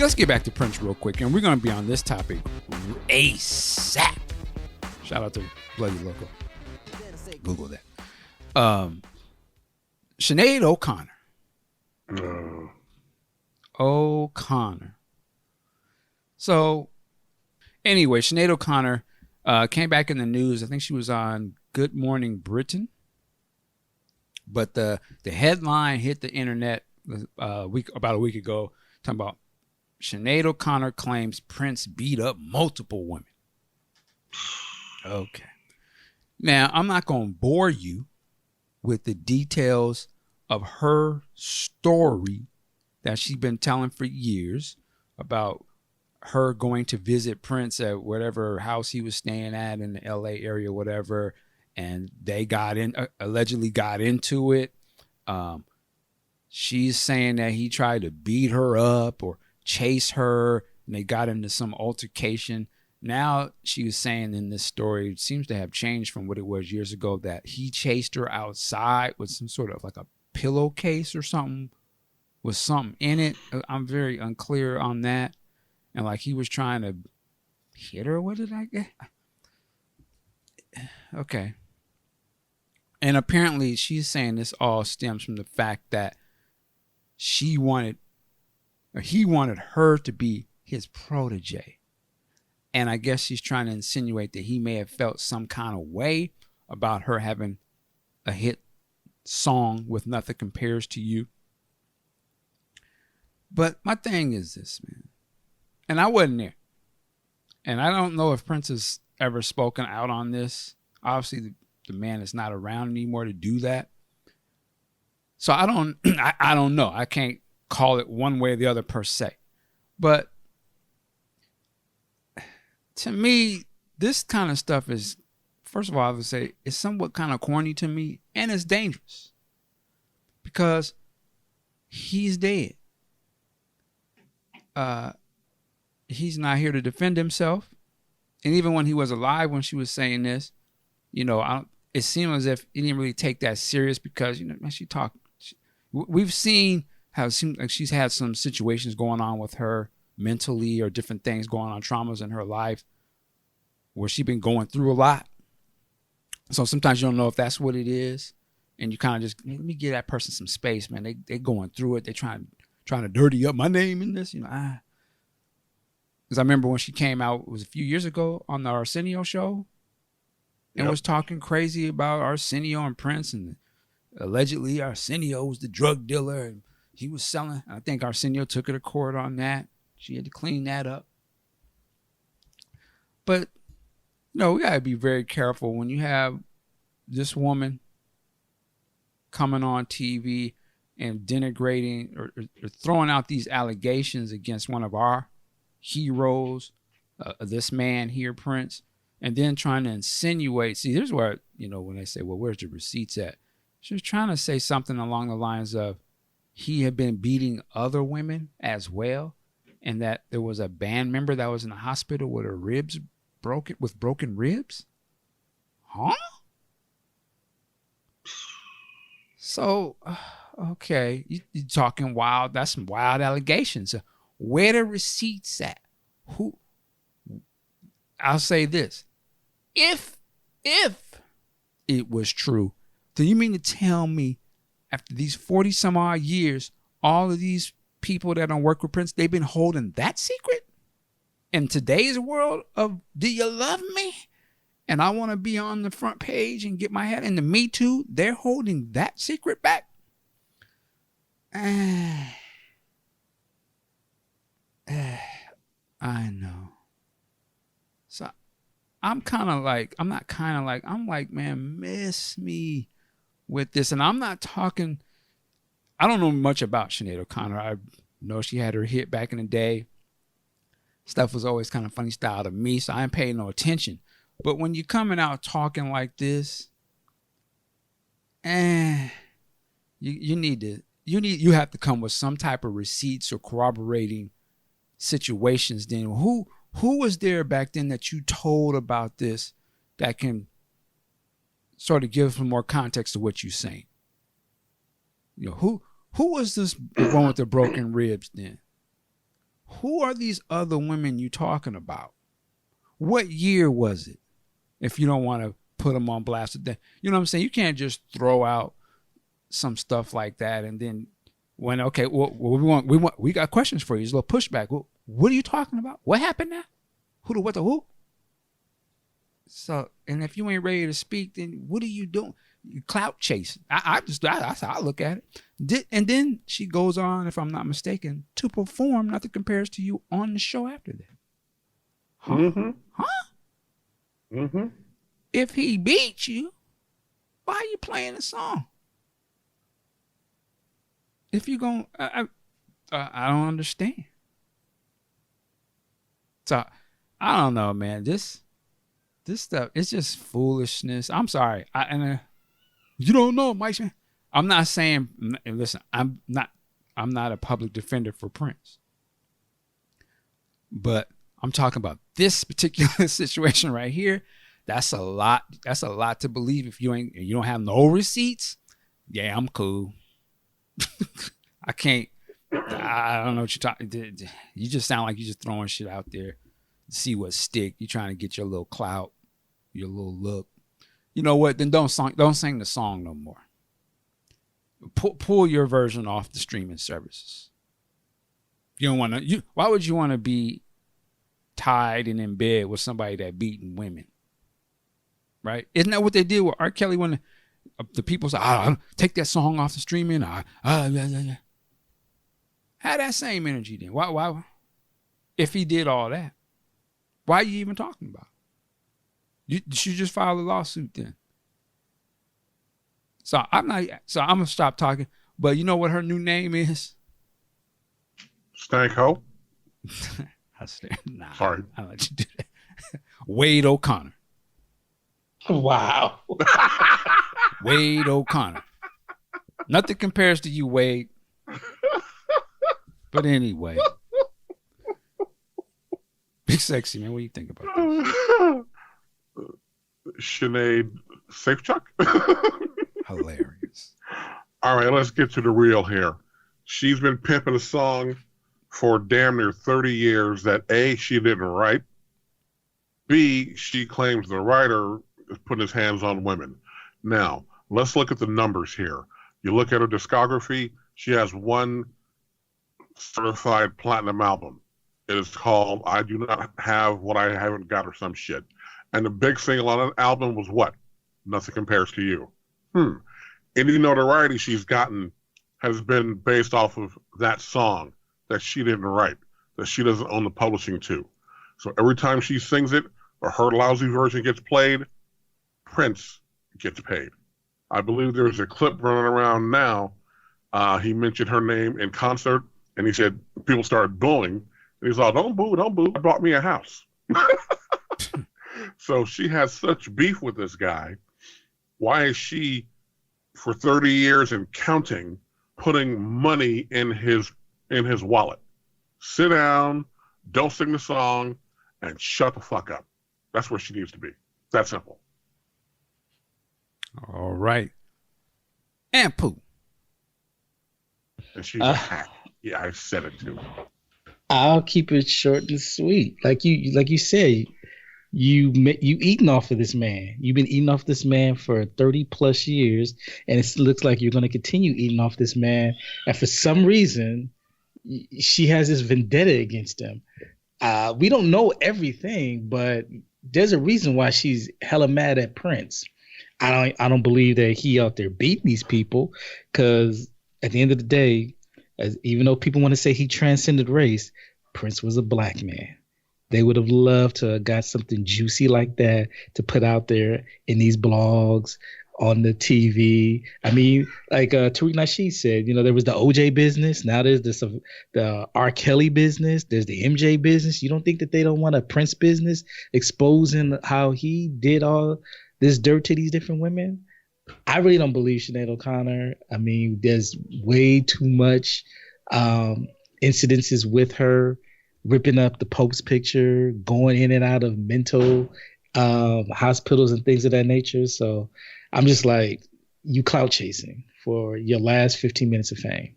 let's get back to Prince real quick, and we're going to be on this topic ASAP. Shout out to Bloody Loco. Google that. Sinead O'Connor. O'Connor. So, anyway, Sinead O'Connor came back in the news. I think she was on Good Morning Britain. But the headline hit the internet about a week ago, talking about Sinead O'Connor claims Prince beat up multiple women. Okay. Now, I'm not going to bore you with the details of her story that she's been telling for years about her going to visit Prince at whatever house he was staying at in the LA area, whatever, and they allegedly got into it. She's saying that he tried to beat her up or chase her, and they got into some altercation. Now she was saying in this story, it seems to have changed from what it was years ago, that he chased her outside with some sort of like a pillowcase or something with something in it. I'm very unclear on that. And like he was trying to hit her with it, I guess. Okay. And apparently she's saying this all stems from the fact that he wanted her to be his protege. And I guess she's trying to insinuate that he may have felt some kind of way about her having a hit song with Nothing Compares to You. But my thing is this, man. And I wasn't there. And I don't know if Prince has ever spoken out on this. Obviously, the man is not around anymore to do that. So I don't know. I can't call it one way or the other per se. But to me, this kind of stuff is, first of all, I would say it's somewhat kind of corny to me, and it's dangerous because he's dead. He's not here to defend himself. And even when he was alive, when she was saying this, it seemed as if he didn't really take that serious because, we've seen how it seems like she's had some situations going on with her mentally or different things going on, traumas in her life where she's been going through a lot. So sometimes you don't know if that's what it is. And you kind of just, let me give that person some space, man. They going through it. They trying to dirty up my name in this, Because I remember when she came out, it was a few years ago on the Arsenio show and was talking crazy about Arsenio and Prince, and allegedly Arsenio was the drug dealer and he was selling. I think Arsenio took her to court on that. She had to clean that up. But, we got to be very careful when you have this woman coming on TV and denigrating or throwing out these allegations against one of our heroes, this man here, Prince, and then trying to insinuate. See, here's where, when they say, well, where's the receipts at? She was trying to say something along the lines of he had been beating other women as well, and that there was a band member that was in the hospital with her ribs with broken ribs. Huh? So, okay, you're talking wild. That's some wild allegations. Where the receipts at? Who? I'll say this. If it was true, do you mean to tell me after these 40 some odd years, all of these people that don't work with Prince, they've been holding that secret? In today's world of do you love me? And I want to be on the front page and get my head in the Me Too, they're holding that secret back? I know. So I'm like, man, miss me with this. And I'm not talking, I don't know much about Sinead O'Connor. I know she had her hit back in the day. Stuff was always kind of funny style to me, so I ain't paying no attention. But when you're coming out talking like this, you have to come with some type of receipts or corroborating situations. Then who was there back then that you told about this that can sort of give some more context to what you're saying? Who was this one with the broken ribs then? who are these other women you talking about? What year was it? If you don't want to put them on blast, you know what I'm saying? You can't just throw out some stuff like that and then when we got questions for you. There's a little pushback. Well, what are you talking about? What happened now? Who the what the who? So, and if you ain't ready to speak, then what are you doing? You clout chasing. That's how I look at it. And then she goes on, if I'm not mistaken, to perform Nothing Compares to You on the show after that. Huh? Mm-hmm. Huh? Mm-hmm. If he beat you, why are you playing the song? If you're going, I don't understand. So, I don't know, man. This stuff, it's just foolishness. I'm sorry. You don't know, Mike. I'm not saying, listen, I'm not a public defender for Prince. But I'm talking about this particular situation right here. That's a lot. That's a lot to believe. If you don't have no receipts, yeah, I'm cool. I can't. I don't know what you're talking. You just sound like you're just throwing shit out there to see what stick. You're trying to get your little clout, your little look. You know what? Then don't sing the song no more. Pull your version off the streaming services. You don't want to. Why would you want to be tied and in bed with somebody that beating women? Right? Isn't that what they did with R. Kelly when the people say, take that song off the streaming? Have that same energy then. Why? If he did all that, why are you even talking about it? You should just file a lawsuit then. So I'm gonna stop talking. But you know what her new name is? Stank Ho. Nah, sorry, I'll let you do that. Wade O'Connor. Wow. Wade O'Connor. Nothing compares to you, Wade. But anyway. Big Sexy, man. What do you think about this? Sinead Safechuck? Hilarious. All right, let's get to the real here. She's been pimping a song for damn near 30 years that A, she didn't write. B, she claims the writer is putting his hands on women. Now, let's look at the numbers here. You look at her discography, she has one certified platinum album. It is called I Do Not Have What I Haven't Got or some shit. And the big single on that album was what? Nothing Compares to You. Any notoriety she's gotten has been based off of that song that she didn't write, that she doesn't own the publishing to. So every time she sings it or her lousy version gets played, Prince gets paid. I believe there's a clip running around now. He mentioned her name in concert, and he said people started booing. And he's like, don't boo, don't boo. I bought me a house. So she has such beef with this guy. Why is she, for 30 years and counting, putting money in his wallet? Sit down, don't sing the song, and shut the fuck up. That's where she needs to be. That simple. All right. And Pooh. And she's a hack. Yeah, I said it too. I'll keep it short and sweet. Like you said, you eating off of this man. You've been eating off this man for 30 plus years, and it looks like you're going to continue eating off this man. And for some reason, she has this vendetta against him. We don't know everything, but there's a reason why she's hella mad at Prince. I don't believe that he out there beating these people, because at the end of the day, even though people want to say he transcended race, Prince was a black man. They would have loved to have got something juicy like that to put out there in these blogs, on the TV. I mean, like Tariq Nasheed said, there was the OJ business. Now there's the R. Kelly business. There's the MJ business. You don't think that they don't want a Prince business exposing how he did all this dirt to these different women? I really don't believe Sinead O'Connor. I mean, there's way too much incidences with her ripping up the Pope's picture, going in and out of mental hospitals and things of that nature. So I'm just like, you clout chasing for your last 15 minutes of fame.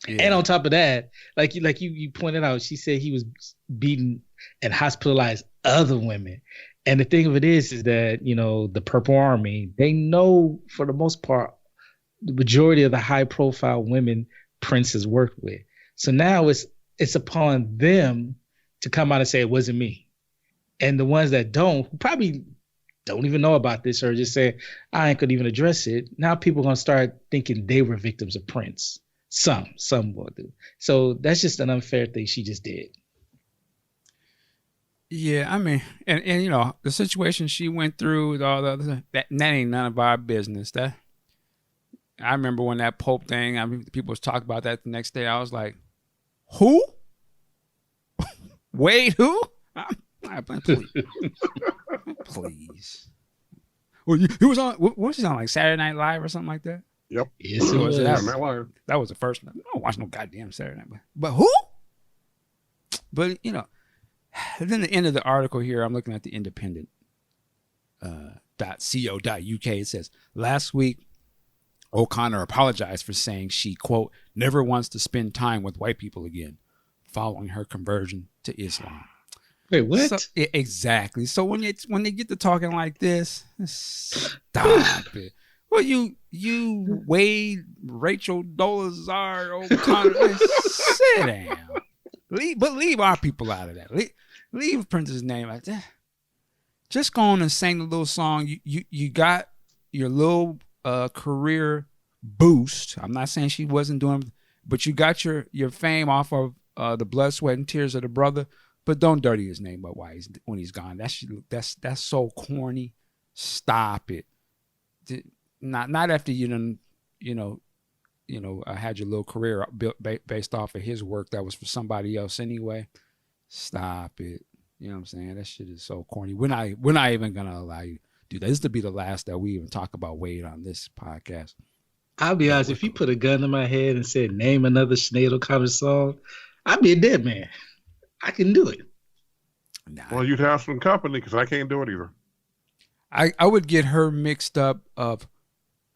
Yeah. And on top of that, like you pointed out, she said he was beating and hospitalized other women. And the thing of it is that, the Purple Army, they know for the most part, the majority of the high profile women Prince has worked with. So now it's upon them to come out and say it wasn't me. And the ones that don't, who probably don't even know about this or just say, I ain't gonna even address it. Now people are gonna start thinking they were victims of Prince. Some will do. So that's just an unfair thing she just did. Yeah, I mean, and the situation she went through with all the other that ain't none of our business. That I remember when that Pope thing, I mean, people was talking about that the next day. I was like, who? Wait, who? Please. Well, he was on. What was he on? Like Saturday Night Live or something like that? Yep. Yes, it was. That was the first. I don't watch no goddamn Saturday Night. But who? But then the end of the article here, I'm looking at the Independent. .co.uk. It says last week, O'Connor apologized for saying she, quote, never wants to spend time with white people again, following her conversion to Islam. Wait, what? So, exactly. So when they get to talking like this, stop it. Well, you Wade, Rachel Dolezal, O'Connor, sit down. Leave our people out of that. Leave Prince's name like that. Just go on and sing the little song. You got your little career boost. I'm not saying she wasn't doing, but you got your fame off of the blood, sweat, and tears of the brother. But don't dirty his name up when he's gone. That's so corny. Stop it. Not after you done, had your little career built based off of his work that was for somebody else anyway. Stop it. You know what I'm saying? That shit is so corny. We're not even gonna allow you to do that. This will be the last that we even talk about Wade on this podcast. I'll be honest, if you put a gun in my head and said name another Sinead O'Connor song, I'd be a dead man. I can do it. Nah. Well, you'd have some company because I can't do it either. I would get her mixed up of,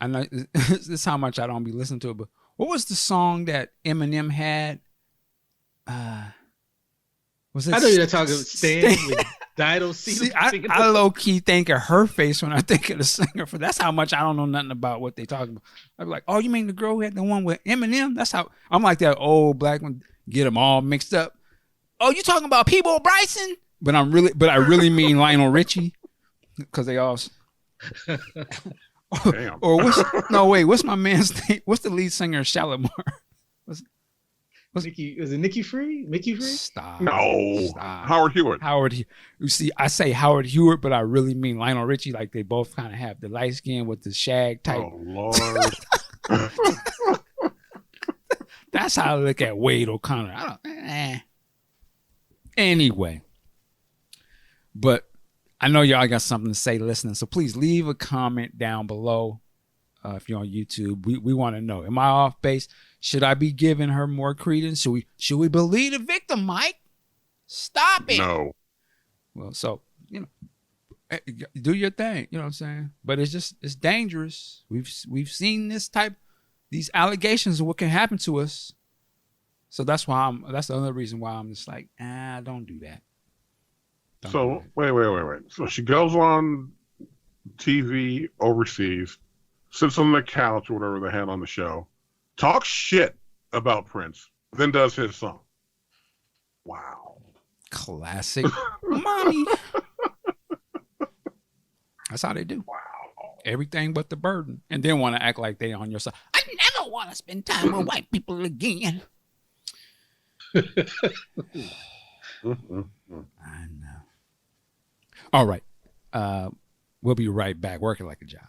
I know this is how much I don't be listening to it, but what was the song that Eminem had? Was it? I know you're talking about Stan with Dido. See, I low key think of her face when I think of the singer. For that's how much I don't know nothing about what they talking about. I'm like, oh, you mean the girl who had the one with Eminem? That's how I'm like that old black one. Get them all mixed up. Oh, you talking about Peabo Bryson? But I really mean Lionel Richie, because they all. Damn. Or what's my man's name? What's the lead singer of Shalimar? Is it Mickey Free? Stop. No. Stop. Howard Hewitt. You see, I say Howard Hewitt, but I really mean Lionel Richie. Like they both kind of have the light skin with the shag type. Oh Lord. That's how I look at Wade O'Connor. Anyway, but I know y'all got something to say listening, so please leave a comment down below if you're on YouTube. We want to know, am I off base? Should I be giving her more credence? Should we believe the victim, Mike? Stop it. No. Well, so, do your thing, you know what I'm saying? But it's dangerous. We've seen these allegations of what can happen to us. So that's the other reason why I'm just like, don't do that. Wait. So she goes on TV overseas, sits on the couch or whatever they had on the show, talks shit about Prince, then does his song. Wow. Classic mommy. That's how they do. Wow. Everything but the burden. And then want to act like they on your side. I never want to spend time with white people again. I know. All right. We'll be right back. Working like a job.